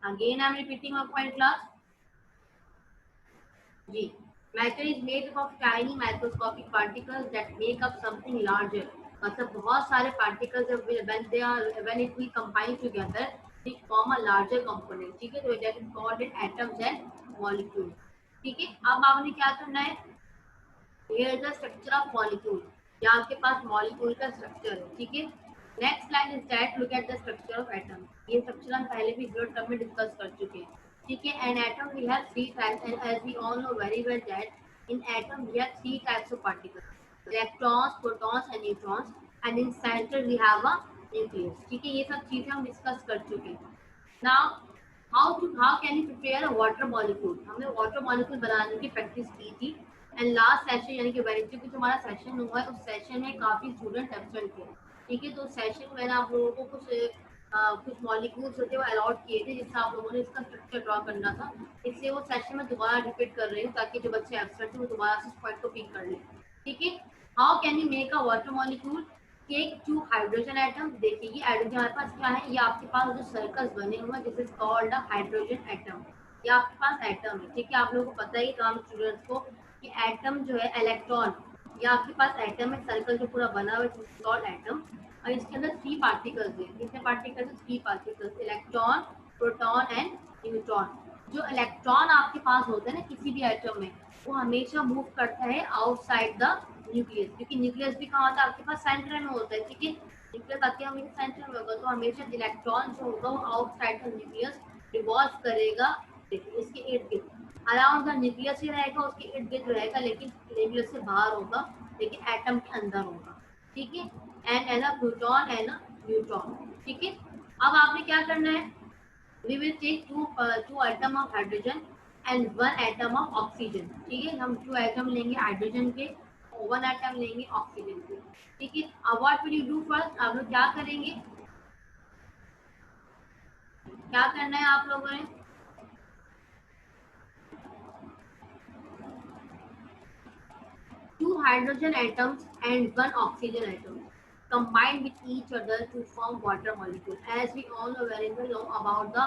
Again, I'm repeating my point, class. Ji, matter is made up of tiny microscopic particles that make up something larger. मतलब बहुत सारे particles जब when it will combine together, they form a larger component. ठीक है, तो that is called it atoms and molecules. ठीक है, अब आपने क्या करना है? Here is the structure of molecule. यहाँ आपके पास molecule का structure है. ठीक है. Next line is that look at the structure of atom. ये structure हम पहले भी थर्ड टर्म में डिस्कस कर चुके हैं. ठीक है. An atom we have three types, and as we all know very well that in atom we have three types of particles: electrons, protons, and neutrons. And in center we have a nucleus. ठीक है. ये सब चीजें हम discuss कर चुके हैं. Now how can you prepare a water molecule? हमने water molecule बनाने की प्रैक्टिस की थी. एंड लास्ट सेशन यानी कि वेडनेसडे को जो हमारा सेशन हुआ है, उस सेशन में काफी स्टूडेंट एब्सेंट थे. ठीक है, तो सेशन में मैंने आप लोगों को कुछ मॉलिक्यूल्स होते वो अलॉट किए थे, जिससे आप लोगों ने इसका स्ट्रक्चर ड्रॉ करना था. इसलिए वो सेशन में दोबारा रिपीट कर रही हूँ ताकि जो बच्चे एब्सेंट थे वो दोबारा से इस पॉइंट को पिक कर लें. ठीक है. How can you make a water molecule? Take two hydrogen atom. देखिए ये हाइड्रोजन हमारे पास क्या है, ये आपके पास जो सर्कल्स बने हुए हैं this is called a hydrogen atom. ये आपके पास एटम है. ठीक है, आप लोगों को पता ही तमाम स्टूडेंट्स को कि एटम जो है इलेक्ट्रॉन, या आपके पास एटम है सर्कल जो पूरा बना हुआ है कॉल्ड एटम. और इसके अंदर थ्री पार्टिकल्स हैं. कितने particles? Three particles: electron, proton and neutron. जो इलेक्ट्रॉन आपके पास होता है ना किसी भी एटम में, वो हमेशा मूव करता है आउटसाइड द न्यूक्लियस, क्योंकि न्यूक्लियस भी कहाँ होता है आपके पास? सेंटर में होता है. ठीक है, न्यूक्लियस आके हमेशा सेंटर में होगा, तो हमेशा इलेक्ट्रॉन जो होगा वो आउटसाइड द न्यूक्लियस रिवॉल्व करेगा. देखिए इसके इर्द गिर्द अराउंड द न्यूक्लियस ही रहेगा, उसके इर्द गिर्द रहेगा, लेकिन न्यूक्लियस से बाहर होगा, लेकिन एटम के अंदर होगा. ठीक है. And an proton and neutron. ठीक है. अब आपने क्या करना है? We will take two atom of hydrogen and one atom of oxygen. ठीक है, हम टू एटम लेंगे हाइड्रोजन के, वन एटम लेंगे ऑक्सीजन के. ठीक है. अब what will you do first? आप लोग क्या करेंगे? क्या करना है आप लोगों ने? Two hydrogen atoms and one oxygen atom combine with each other to form water molecule. As we all know very well know about the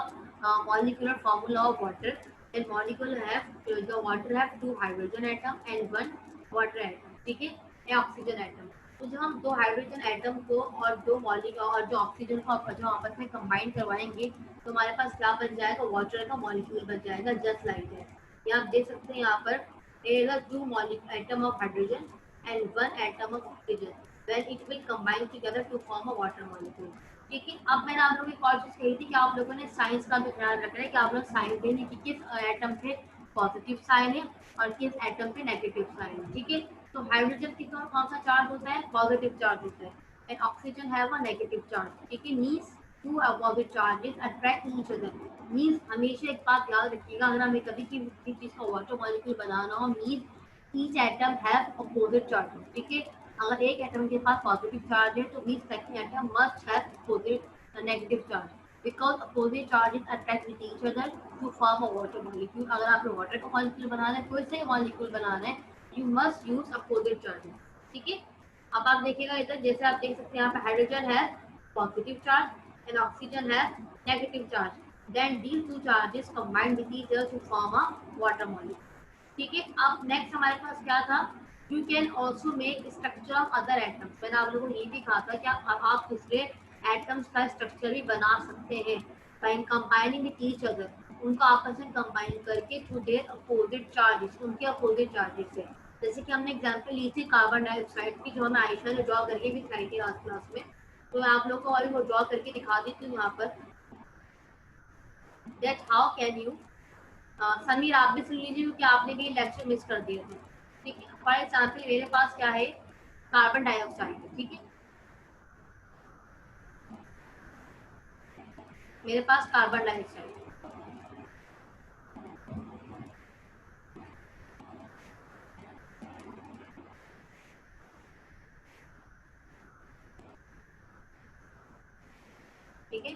molecular formula of water, and molecule have the water have two hydrogen atom and one water atom. ठीक है, या oxygen atom. तो जब हम दो hydrogen atom को और दो मॉलिक्यूल और जो ऑक्सीजन को जो आपस में कंबाइन करवाएंगे, तो हमारे पास क्या बन जाएगा? वाटर का मॉलिक्यूल बन जाएगा, जस्ट लाइक दैट. ये आप देख सकते हैं यहाँ पर. There are two atom of hydrogen and one atom of oxygen. Then it will combine together to form a water molecule. ठीक है. अब मैंने आप लोगों को एक और चीज कही थी कि आप लोगों ने साइंस का भी ख्याल रखना है कि आप लोग साइन देने की किस एटम पे पॉजिटिव साइन है और किस एटम पे नेगेटिव साइन है. ठीक है. तो हाइड्रोजन की कौन सा चार्ज होता है? पॉजिटिव चार्ज होता है. And oxygen have a negative charge. ठीक है. Means two opposite charges attract each other. Means हमेशा एक बात याद रखिएगा, अगर हमें कभी किसी चीज का वाटर मॉलिक्यूल बनाना हो, means each atom have opposite charges. ठीक है. अगर एक एटम के पास पॉजिटिव चार्ज है तो means second atom must have opposite negative charge, because opposite charges attract with each other to form a water molecule. अगर आपको वाटर का मॉलिक्यूल बनाना है, कोई से मॉलिक्यूल बनाना है, you must use opposite charges. ठीक है. अब आप देखिएगा इधर, जैसे आप देख सकते हैं यहाँ पे हाइड्रोजन है positive charge and oxygen has negative charge. Then these two charges combine with each other to form a water molecule. ठीक है. अब नेक्स्ट हमारे पास क्या था? You can also make structure of other atoms. मैंने आप लोगों को ये भी कहा था कि आप दूसरे एटम्स का स्ट्रक्चर भी बना सकते हैं by combining with each other. उनको आपस में कंबाइन करके टू देयर अपोजिट चार्जेस, उनके अपोजिट चार्जेस से. जैसे कि हमने एग्जांपल ली थी कार्बन डाइऑक्साइड की, जो हमें आयशा ने ड्रॉ करके भी दिखाई थी आज क्लास में. तो मैं आप लोगों को अभी वो ड्रॉ करके दिखा देती हूँ यहाँ पर. That how can you. Sameer आप भी सुन लीजिए क्योंकि आपने भी लेक्चर मिस कर दिए थे. ठीक है. फॉर एग्जाम्पल मेरे पास क्या है? Carbon dioxide. ठीक है, मेरे पास कार्बन डाइऑक्साइड. ठीक है.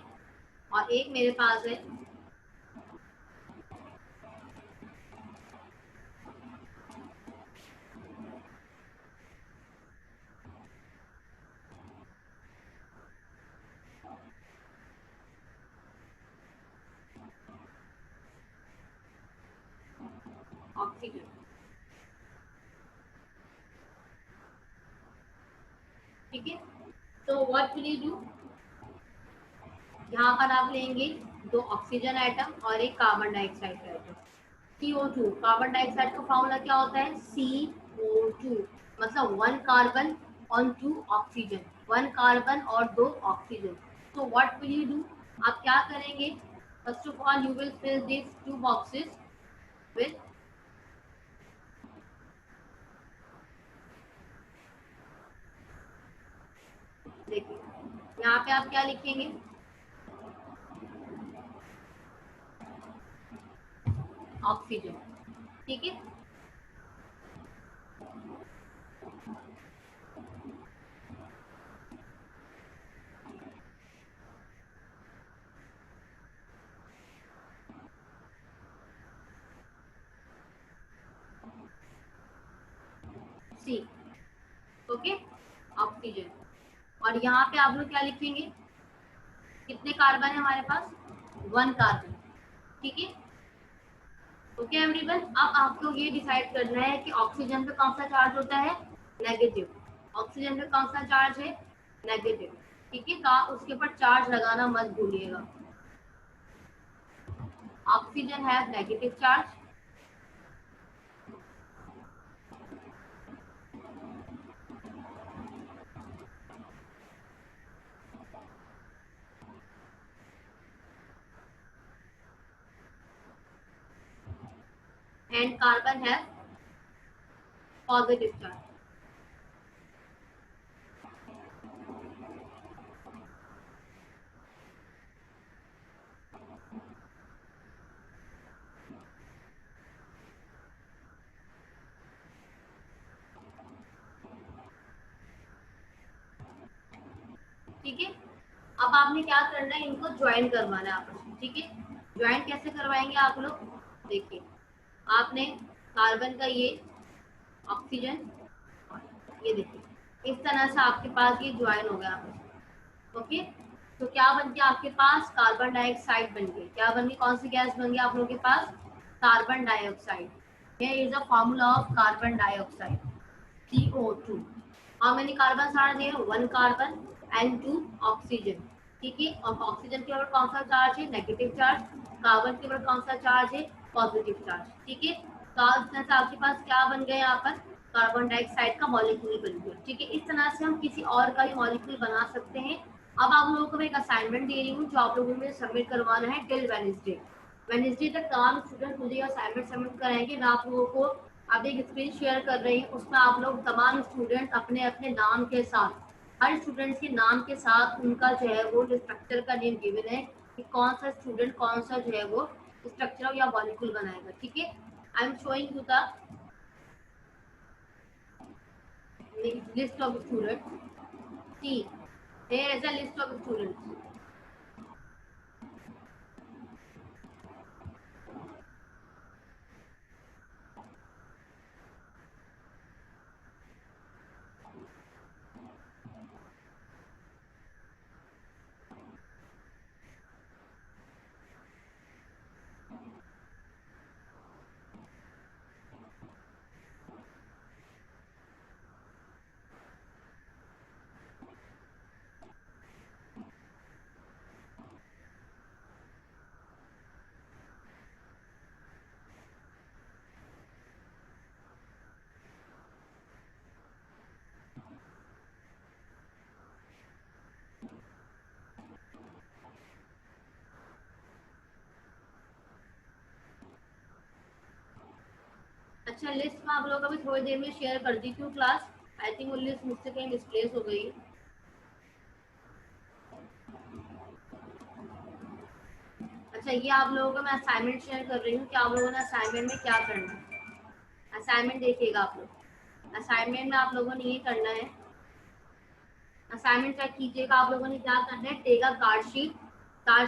और एक मेरे पास है So what will you do? यहाँ पर आप लेंगे 2 ऑक्सीजन एटम और एक कार्बन डाइऑक्साइड का एटम। CO2, कार्बन डाइऑक्साइड का फॉर्मूला क्या होता है? CO2, मतलब 1 कार्बन और 2 ऑक्सीजन, 1 कार्बन और 2 oxygen. So what will you do? आप क्या करेंगे? First of all, you will fill these 2 boxes with, देखिए यहाँ पे आप क्या लिखेंगे? ऑक्सीजन, ठीक है। सी, ओके, ऑक्सीजन। और यहाँ पे आप लोग क्या लिखेंगे? कितने कार्बन है हमारे पास? 1 कार्बन, ठीक है। ओके एवरीवन, अब आपको ये डिसाइड करना है कि ऑक्सीजन पे कौन सा चार्ज होता है? नेगेटिव। ऑक्सीजन पे कौन सा चार्ज है? नेगेटिव, ठीक है। तो उसके ऊपर चार्ज लगाना मत भूलिएगा। Oxygen have negative charge, and carbon have positive charge. ठीक है, अब आपने क्या करना है? इनको ज्वाइन करवाना है आपस में, ठीक है। ज्वाइन कैसे करवाएंगे आप लोग? देखिए, आपने कार्बन का ये ऑक्सीजन, ये देखिए इस तरह से आपके पास ये ज्वाइन हो गया आपस में, ओके। तो क्या बन गया आपके पास? कार्बन डाइऑक्साइड बन गई। क्या बन गई? कौन सी गैस बन गई आप लोगों के पास? Carbon dioxide. Here is a formula of carbon dioxide, CO2. How many carbons are there? 1 carbon and 2 oxygen. ठीक है, और ऑक्सीजन के ऊपर कौन सा चार्ज है? Negative charge. कार्बन के ऊपर कौन सा चार्ज है? पॉजिटिव चार्ज, ठीक है। तो इस तरह से आपके पास क्या बन गया? यहाँ पर कार्बन डाइऑक्साइड का मॉलिक्यूल बन गया, ठीक है। इस तरह से हम किसी और का भी मॉलिक्यूल बना सकते हैं। अब आप लोगों को मैं एक असाइनमेंट दे रही हूँ जो आप लोगों में सबमिट करवाना है टिल वेडनेसडे। वेडनेसडे तक तमाम स्टूडेंट मुझे असाइनमेंट सबमिट कराएंगे। मैं आप लोगों को अब एक स्क्रीन शेयर कर रही हूँ, उसमें आप लोग तमाम स्टूडेंट अपने अपने नाम के साथ, हर स्टूडेंट्स के नाम के साथ उनका जो है वो स्ट्रक्चर का नेम गिवन है कि कौन सा स्टूडेंट कौन सा जो है वो स्ट्रक्चर या मॉलिक्यूल बनाएगा, ठीक है। I am showing you the list of students. See, here is a list of students. अच्छा, लिस्ट में आप लोगों का भी थोड़ी देर में शेयर कर दी थी क्लास। आई थिंक वो लिस्ट मुझसे कहीं मिसप्लेस हो गई। अच्छा, ये आप लोगों को मैं असाइनमेंट शेयर कर रही हूँ कि आप लोगों ने असाइनमेंट में क्या करना है। असाइनमेंट देखिएगा आप लोग। असाइनमेंट में आप लोगों ने ये करना है, असाइनमेंट चेक कीजिएगा। आप लोगों ने क्या करना है? टेक अ कार्ड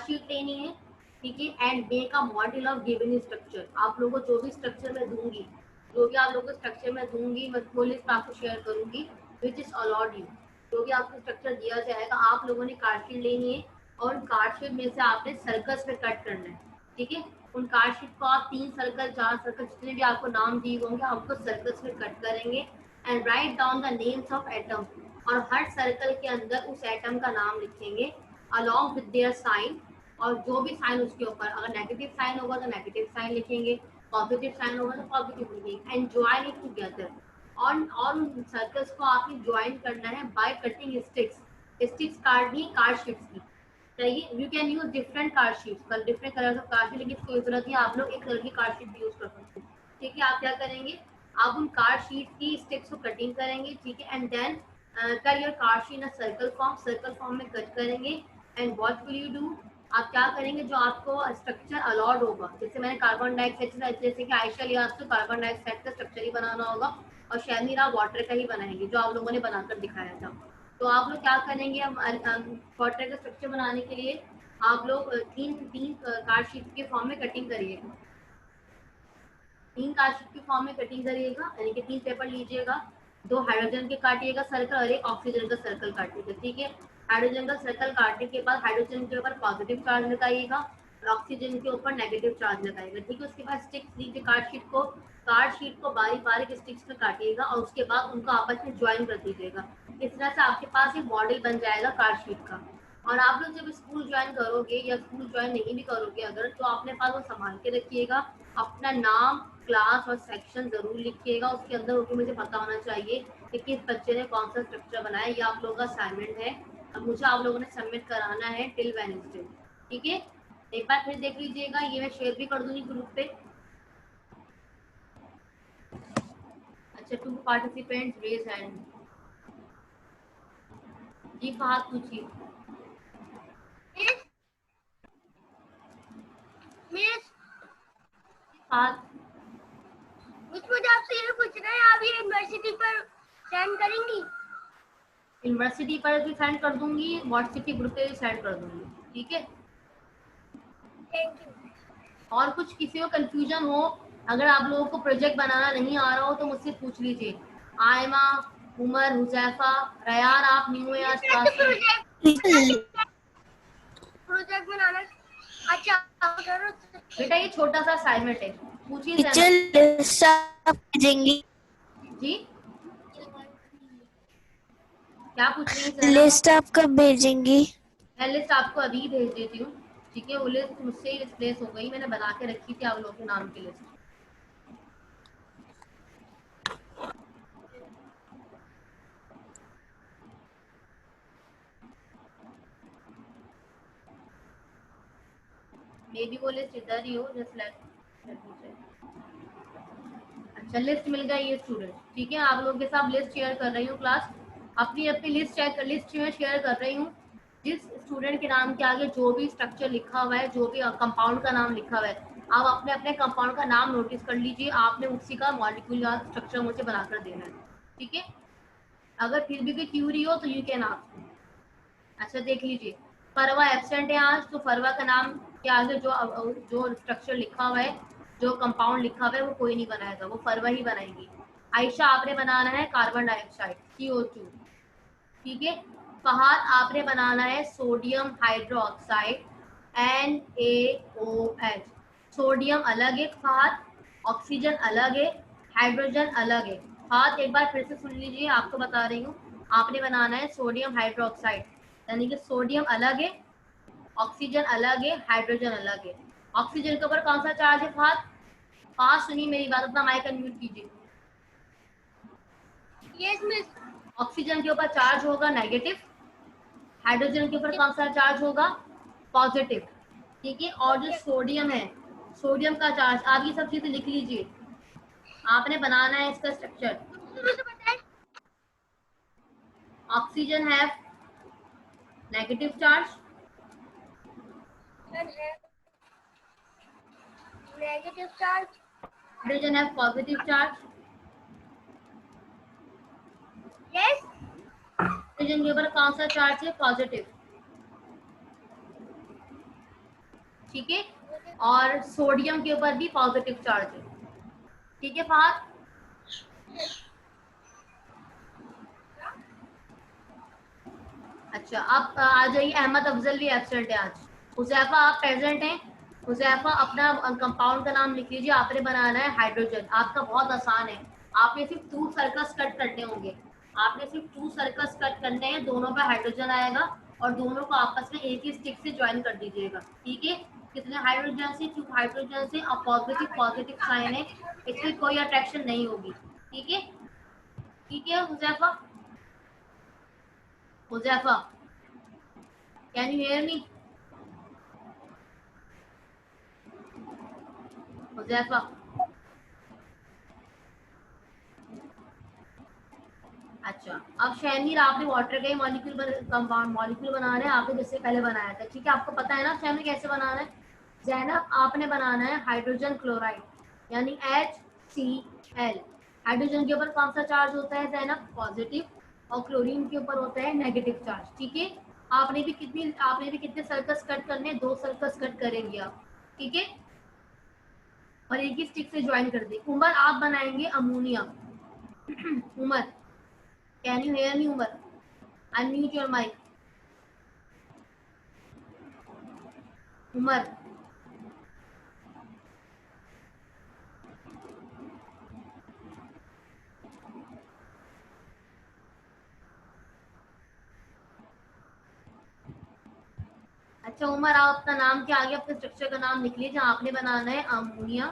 शीट लेनी है, ठीक है, and make a model of given structure. आप लोगों को जो भी स्ट्रक्चर मैं दूंगी, जो भी आप लोगों को स्ट्रक्चर में दूंगी, मैं वो लिस्ट आपको शेयर करूंगी विच इज अलॉड यू। जो भी आपको स्ट्रक्चर दिया जाएगा, आप लोगों ने कार्ड शीट लेनी है और उन कार्ड शीट में से आपने सर्कल्स पे कट करना है, ठीक है। उन कार्ड शीट को आप 3 सर्कल 4 सर्कल जितने भी आपको नाम दिए होंगे आपको सर्कल्स में कट करेंगे and write down the names of atom और हर सर्कल के अंदर उस एटम का नाम लिखेंगे अलॉन्ग विद देयर साइन, और जो भी साइन उसके ऊपर, अगर नेगेटिव साइन होगा तो नेगेटिव साइन लिखेंगे, पॉजिटिव साइन होगा तो पॉजिटिव लिखेंगे, एंड ज्वाइन इट टुगेदर। और उन सर्कल्स को आपने ज्वाइन करना है बाय कटिंग स्टिक्स। स्टिक्स काटनी कार्ड शीट्स की चाहिए। You can use different card sheets, different colour of card sheet, लेकिन कोई जरूरत नहीं, आप लोग एक कलर की कार्ड शीट भी यूज कर सकते हैं। ठीक है, आप क्या करेंगे, आप उन कार्ड शीट की स्टिक्स को कटिंग करेंगे, ठीक है, and then cut your card sheet in circle form में कट करेंगे। And what will you do, आप क्या करेंगे, जो आपको स्ट्रक्चर अलॉट होगा, जैसे मैंने कार्बन डाइऑक्साइड, जैसे कि आयशा लिहाज तो कार्बन डाइऑक्साइड का स्ट्रक्चर ही बनाना होगा, और शर्मिला वाटर का ही बनाएंगे जो आप लोगों ने बनाकर दिखाया था। तो आप लोग क्या करेंगे, वाटर का स्ट्रक्चर बनाने के लिए आप लोग तीन तीन कार्ड शीट के फॉर्म में कटिंग करिएगा, तीन कार्ड शीट के फॉर्म में कटिंग करिएगा, यानी कि 3 पेपर लीजिएगा, 2 हाइड्रोजन के काटिएगा सर्कल और 1 ऑक्सीजन का सर्कल काटिएगा। ठीक है, हाइड्रोजन का सर्कल काटने के बाद हाइड्रोजन के ऊपर पॉजिटिव चार्ज लगाइएगा और ऑक्सीजन के ऊपर नेगेटिव चार्ज लगाइएगा। ठीक है, उसके बाद स्टिक्स लीजिए, कार्ड शीट को बारीक बारीक स्टिक्स में काटिएगा और उसके बाद उनको आपस में ज्वाइन कर दीजिएगा। इस तरह से आपके पास एक मॉडल बन जाएगा कार्ड शीट का। और आप लोग जब स्कूल ज्वाइन करोगे या स्कूल ज्वाइन नहीं भी करोगे अगर, तो अपने पास वो संभाल के रखिएगा, अपना नाम, क्लास और सेक्शन जरूर लिखिएगा उसके अंदर, क्योंकि मुझे पता होना चाहिए कि किस बच्चे ने कौन सा स्ट्रक्चर बनाया। ये आप लोगों का असाइनमेंट है, अब मुझे आप लोगों ने सबमिट कराना है टिल वेडनेसडे। ठीक है, एक बार फिर देख लीजिएगा, ये मैं शेयर भी कर दूंगी ग्रुप पे। अच्छा, 2 पार्टिसिपेंट्स रेज हैंड। जी फहद पूछिए। फहद, मुझे आपसे ये पूछना है, आप ये यूनिवर्सिटी पर सेंड करेंगी? यूनिवर्सिटी पर भी सेंड कर दूंगी, व्हाट्सएप के ग्रुप पे भी सेंड कर दूंगी। ठीक है, थैंक यू। और कुछ किसी को कंफ्यूजन हो, अगर आप लोगों को प्रोजेक्ट बनाना नहीं आ रहा हो तो मुझसे पूछ लीजिए। आयमा, उमर, हुजैफा, रयान, आप न्यू है आज क्लास में। प्रोजेक्ट बनाना अच्छा करो। बेटा ये छोटा सा असाइनमेंट है, पूछिए टीचर लिस्ट आप भेजेंगी? जी क्या पूछ रही है? लिस्ट आप कब भेजेंगी? मैं लिस्ट आपको अभी भेज देती हूँ। ठीक है, वो लिस्ट मुझसे ही रिप्लेस हो गई, मैंने बना के रखी थी आप लोगों के नाम की लिस्ट। मे बी वो लिस्ट इधर ही हो, जस्ट अच्छा लिस्ट मिल गई ये स्टूडेंट। ठीक है, आप लोगों के साथ लिस्ट शेयर कर रही हूँ, क्लास अपनी अपनी लिस्ट में शेयर कर रही हूँ। जिस स्टूडेंट के नाम के आगे जो भी स्ट्रक्चर लिखा हुआ है, जो भी कंपाउंड का नाम लिखा हुआ है, आप अपने अपने कंपाउंड का नाम नोटिस कर लीजिए, आपने उसी का मॉलिक्यूल या स्ट्रक्चर मुझे बनाकर देना है। ठीक है, अगर फिर भी कोई क्यूरी हो तो यू कैन आस्क। अच्छा देख लीजिए, फरवा एब्सेंट है आज, तो फरवा का नाम के आगे जो स्ट्रक्चर लिखा हुआ है, जो कंपाउंड लिखा हुआ है, वो कोई नहीं बनाएगा, वो फरवा ही बनाएगी। आयशा आपने बनाना है कार्बन डाइऑक्साइड CO2। ठीक है, फहद आपने बनाना है सोडियम हाइड्रोक्साइड NaOH। सोडियम अलग है फहद, ऑक्सीजन अलग है, हाइड्रोजन अलग है। फहद एक बार फिर से सुन लीजिए, आपको बता रही हूँ, आपने बनाना है सोडियम हाइड्रोक्साइड, यानी कि सोडियम अलग है, ऑक्सीजन अलग है, हाइड्रोजन अलग है। ऑक्सीजन के ऊपर कौन सा चार्ज है फहद? फहद सुनिए मेरी बात, अपना माइक अनम्यूट कीजिए। Yes miss. ऑक्सीजन के ऊपर चार्ज होगा नेगेटिव, हाइड्रोजन के ऊपर कौन सा चार्ज होगा? पॉजिटिव। ठीक है, और जो सोडियम है, सोडियम का चार्ज, आप ये सब चीजें लिख लीजिए, आपने बनाना है इसका structure. Oxygen have negative charge, negative charge, hydrogen have positive charge. Yes. Hydrogen के ऊपर कौन सा चार्ज है? पॉजिटिव। ठीक है, और सोडियम के ऊपर भी पॉजिटिव चार्ज है। ठीक है फहद, अच्छा अब आ जाइए, अहमद अफजल भी एब्सेंट है आज। हुजैफा आप प्रेजेंट हैं? हुजैफा अपना कंपाउंड का नाम लिख लीजिए, आपने बनाना है हाइड्रोजन। आपका बहुत आसान है, आपने सिर्फ 2 सर्कल्स कट करने होंगे। आपने सिर्फ 2 सर्कल्स कट करने हैं, दोनों पे हाइड्रोजन आएगा और दोनों को आपस में एक ही स्टिक से ज्वाइन कर दीजिएगा। ठीक है, कितने हाइड्रोजन से? 2 हाइड्रोजन से, और पॉजिटिव पॉजिटिव साइन है, इसमें कोई अट्रैक्शन नहीं होगी। ठीक है, ठीक है Huzaifa, Huzaifa can you hear me? Huzaifa, अच्छा, अब शहमीर आपने वाटर का ही कंपाउंड मॉलिक्यूल बना रहे हैं, आपने जिससे पहले बनाया था। ठीक है, आपको पता है ना शहमीर कैसे बनाना है? जैनब, आपने बनाना है हाइड्रोजन क्लोराइड यानी HCl। हाइड्रोजन के ऊपर कौन सा चार्ज होता है जैनब? पॉजिटिव, और क्लोरीन के ऊपर होता है नेगेटिव चार्ज। ठीक है, आपने भी कितने सर्कस कट करने हैं? 2 सर्कस कट करेंगे आप। ठीक है, और एक ही स्टिक से ज्वाइन कर दी। उमर, आप बनाएंगे ammonia. Umar, can you hear me? Umar, unmute your mic. Umar, अच्छा उमर, आप अपना नाम क्या आगे अपने स्ट्रक्चर का नाम लिख लीजिए जहाँ आपने बनाना है अमोनिया।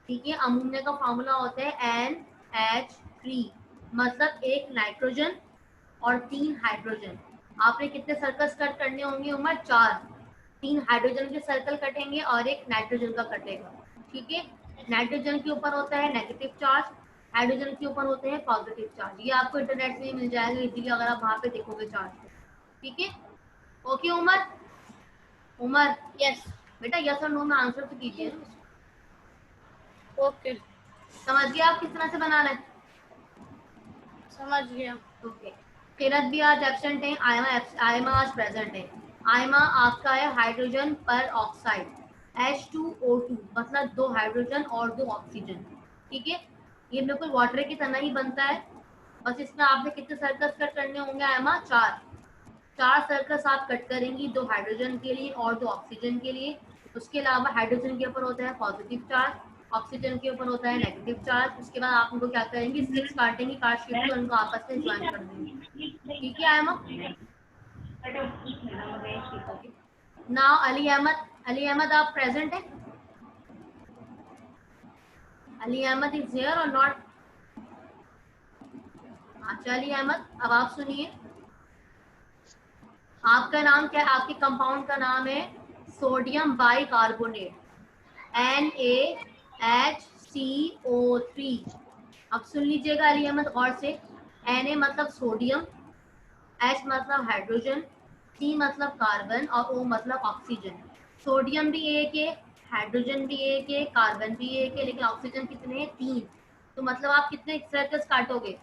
ठीक है, अमोनिया का फॉर्मूला होता है NH3, मतलब एक नाइट्रोजन और 3 हाइड्रोजन। आपने कितने सर्कल्स कट करने होंगे उमर? 4। 3 हाइड्रोजन के सर्कल कटेंगे और एक नाइट्रोजन का कटेगा। ठीक है, नाइट्रोजन के ऊपर होता है नेगेटिव चार्ज, हाइड्रोजन के ऊपर होते हैं पॉजिटिव चार्ज। ये आपको इंटरनेट में मिल जाएगा इजीली अगर आप वहां पे देखोगे चार्ज। ठीक है, ओके उमर? उमर, यस। बेटा यस और नो में आंसर तो कीजिए। ओके, समझ गए आप किस तरह से बनाना है? समझ गया। ओके, किरत भी आज एब्सेंट है, आयमा आज प्रेजेंट है। आयमा आपका है हाइड्रोजन पर ऑक्साइड H2O2, मतलब 2 हाइड्रोजन और 2 ऑक्सीजन। ठीक है, ये बिल्कुल वाटर की तरह ही बनता है, बस इसमें आपने कितने सर्कल्स कट करने होंगे आयमा? 4। 4 सर्कल्स आप कट करेंगी, 2 हाइड्रोजन के लिए और 2 ऑक्सीजन के लिए। उसके अलावा हाइड्रोजन के ऊपर होता है पॉजिटिव चार्ज, ऑक्सीजन के ऊपर होता है नेगेटिव चार्ज। उसके बाद आप उनको क्या करेंगे? स्टिक्स काटेंगे, काट शीट को उनको आपस में ज्वाइन कर देंगे। ठीक है आयमा? नाउ अली अहमद, अली अहमद आप प्रेजेंट है? अली अहमद इज हियर और नॉट? अच्छा अली अहमद, अब आप सुनिए, आपका नाम क्या है? आपके कंपाउंड का नाम है सोडियम बाइकार्बोनेट, NaHCO3। अब सुन लीजिएगा अली अहमद गौर से। Na मतलब सोडियम, H मतलब हाइड्रोजन, C मतलब कार्बन और O मतलब ऑक्सीजन। सोडियम भी एक है, हाइड्रोजन भी एक है, कार्बन भी एक है, लेकिन ऑक्सीजन कितने हैं? 3। तो मतलब आप कितने सर्कल्स काटोगे?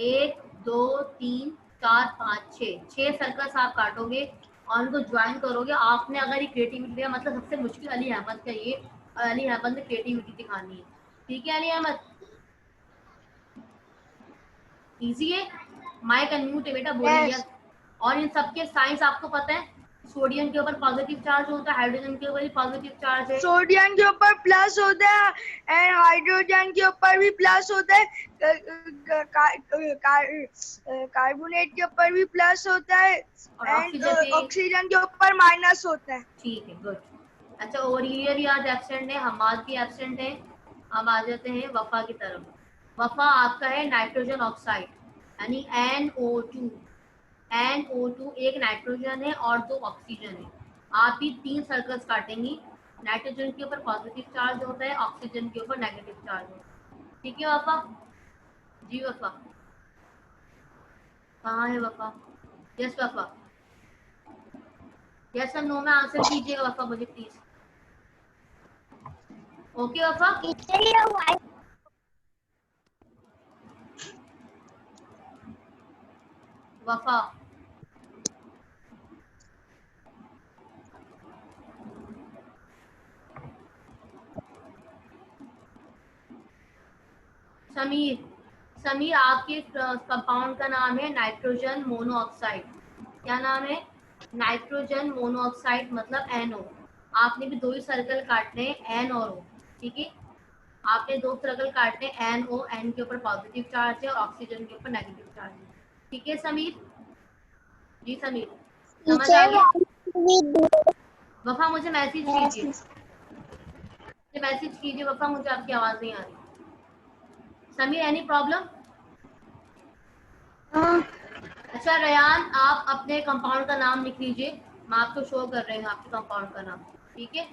1 2 3 4 5 6 सर्कल्स आप काटोगे और उनको ज्वाइन करोगे। आपने अगर ये क्रिएटिविटी दिया, मतलब सबसे मुश्किल अली अहमद का ये, और अली अहमद ने क्रिएटिविटी दिखानी है। ठीक है अली अहमद, इजी है, माइक अनम्यूट है बेटा, बोलिए। यस। और इन सबके साइंस आपको पता है? सोडियम के ऊपर पॉजिटिव चार्ज होता है, हाइड्रोजन के ऊपर भी पॉजिटिव चार्ज है। सोडियम के ऊपर प्लस होता है एंड हाइड्रोजन के ऊपर भी प्लस होता है, कार्बोनेट के ऊपर भी प्लस होता है और एंड ऑक्सीजन के ऊपर माइनस होता है। ठीक है, गुड। अच्छा, ओरिलिया भी आज एब्सेंट है, हमाद भी एब्सेंट है। अब आ जाते हैं वफा की तरफ। वफा आपका है नाइट्रोजन ऑक्साइड यानी NO2। NO2 एक नाइट्रोजन है और 2 ऑक्सीजन है। आप भी 3 सर्कल्स काटेंगी, नाइट्रोजन के ऊपर पॉजिटिव चार्ज होता है, ऑक्सीजन के ऊपर नेगेटिव चार्ज होता है। ठीक है वफा? जी वफा, कहाँ है वफा? यस वफा, यस और नो में आंसर कीजिएगा वफा मुझे प्लीज। ओके वफा? टीचर ये वाइट वफा, समीर, समीर आपके कंपाउंड का नाम है नाइट्रोजन मोनोऑक्साइड। क्या नाम है? नाइट्रोजन मोनोऑक्साइड मतलब NO। आपने भी 2 ही सर्कल काटने हैं, N और O। ठीक है, आपने 2 सर्कल काटने, NO, N के ऊपर पॉजिटिव चार्ज है और ऑक्सीजन के ऊपर नेगेटिव चार्ज है। ठीक है समीर? जी समीर, समझ आ गया? वफा मुझे मैसेज कीजिए, वफा, मुझे आपकी आवाज नहीं आ रही। Sameer, any problem? अच्छा रयान, आप अपने कंपाउंड का नाम लिख लीजिए, मैं आपको शो कर रही हूँ आपके कंपाउंड का नाम, ठीक है?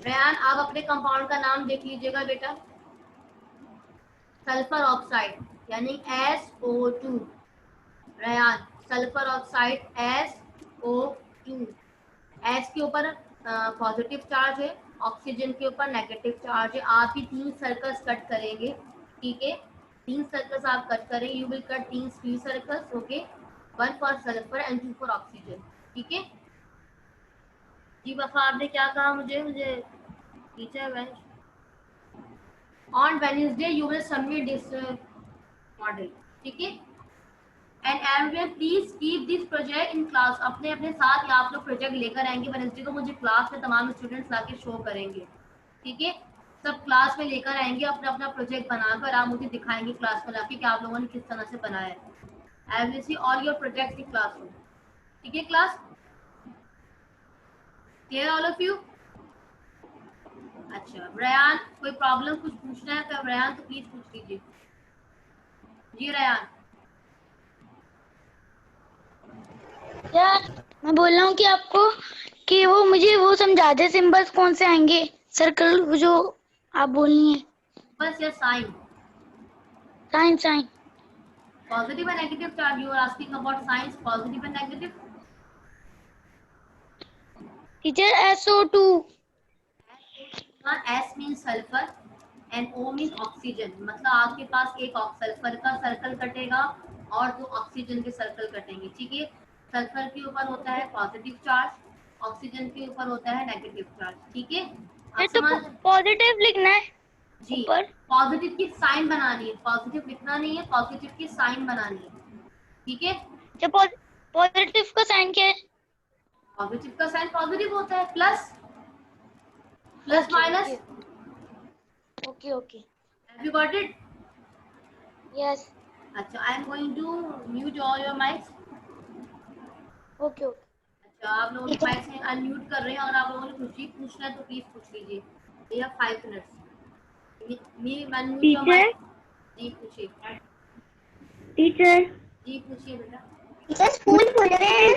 रयान, आप अपने कंपाउंड का नाम देख लीजिएगा बेटा। सल्फर ऑक्साइड यानी SO2। Ryan, sulphur oxide SO2। S के ऊपर पॉजिटिव चार्ज है, ऑक्सीजन के ऊपर नेगेटिव चार्ज है। आप ही 3 सर्कल्स कट करेंगे, ठीक है? 3 सर्कल्स आप कट करेंगे। You will cut 3 squeeze circles, okay? 1 for sulphur and 2 for oxygen, ठीक है? जी वफा, आपने क्या कहा? मुझे teacher, on Wednesday you will submit this model, ठीक है? And everyone please keep this project in class। अपने अपने साथ या आप लोग प्रोजेक्ट लेकर आएंगे। वेडनेसडे को मुझे क्लास में तमाम स्टूडेंट्स लाके शो करेंगे, ठीक है? सब क्लास में लेकर आएंगे अपना अपना प्रोजेक्ट बनाकर, आप मुझे दिखाएंगे क्लास में लाके कि आप लोगों ने किस तरह से बनाया है। I will see all your projects in classroom, ठीक है class? Clear all of you? अच्छा रयान, कोई प्रॉब्लम कुछ पूछना है तो रयान तो प्लीज पूछ लीजिए। जी रयान। यार मैं बोल रहा हूँ कि आपको कि वो मुझे वो समझा दे, सिंबल्स कौन से आएंगे सर्कल जो आप बोलनी है। बस ये sign, sign positive and negative charge. You are asking about signs, positive and negative. Teacher SO2। S means sulfur and O means oxygen। मतलब आपके पास एक सल्फर का सर्कल कटेगा और 2 ऑक्सीजन के सर्कल कटेंगे, ठीक है? सल्फर के ऊपर होता है पॉजिटिव चार्ज, ऑक्सीजन के ऊपर होता है नेगेटिव चार्ज, ठीक है? ये आप तो समझ? पॉजिटिव लिखना है जी, ऊपर। पॉजिटिव की साइन बनानी है, पॉजिटिव लिखना नहीं है, पॉजिटिव की साइन बनानी है, ठीक है? जब पॉजिटिव का साइन क्या है? पॉजिटिव का साइन पॉजिटिव होता है, plus minus. Okay Have you got it? Yes अच्छा, I am going to mute all your mics। Okay अच्छा, आप लोगों के माइक्स अनम्यूट कर रहे हैं। अगर आप लोगों ने कुछ भी पूछना है तो प्लीज पूछ लीजिए। ये 5 minutes. Me unmute your mic. जी पूछिए। टीचर जी पूछिए बेटा। टीचर स्कूल खुल रहे हैं।